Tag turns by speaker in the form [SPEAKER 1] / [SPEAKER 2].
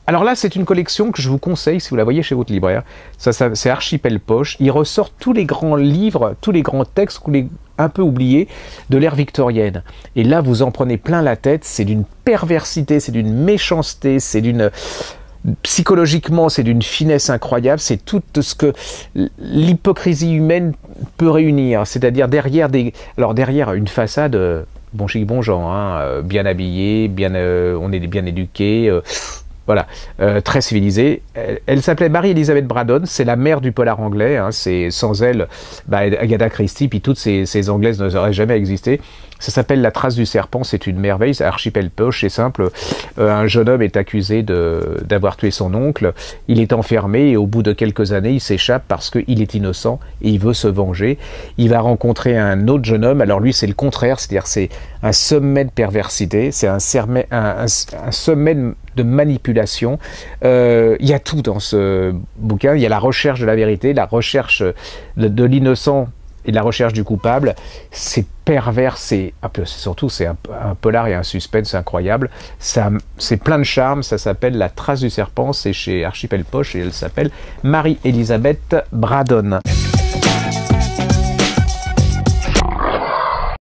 [SPEAKER 1] Alors là, c'est une collection que je vous conseille si vous la voyez chez votre libraire. Ça c'est Archipel Poche. Il ressort tous les grands livres, tous les grands textes un peu oubliés de l'ère victorienne. Et là, vous en prenez plein la tête. C'est d'une perversité, c'est d'une méchanceté, c'est d'une... Psychologiquement, c'est d'une finesse incroyable. C'est tout ce que l'hypocrisie humaine peut réunir. C'est-à-dire derrière une façade... bon chic, bon genre, hein, bien habillé, on est bien éduqué, voilà, très civilisé. Elle s'appelait Marie-Elisabeth Braddon, c'est la mère du polar anglais, hein, c'est sans elle, Agatha Christie, puis toutes ces Anglaises n'auraient jamais existé. Ça s'appelle La Trace du Serpent, c'est une merveille, c'est Archipel Poche, c'est simple. Un jeune homme est accusé d'avoir tué son oncle, il est enfermé et au bout de quelques années, il s'échappe parce qu'il est innocent et il veut se venger. Il va rencontrer un autre jeune homme, alors lui c'est le contraire, c'est-à-dire c'est un sommet de perversité, c'est un sommet de manipulation. Il y a tout dans ce bouquin, il y a la recherche de la vérité, la recherche de l'innocent et la recherche du coupable. C'est pervers, surtout c'est un polar et un suspense incroyable. C'est plein de charme, ça s'appelle La Trace du Serpent, c'est chez Archipel Poche et elle s'appelle Marie-Elisabeth Braddon.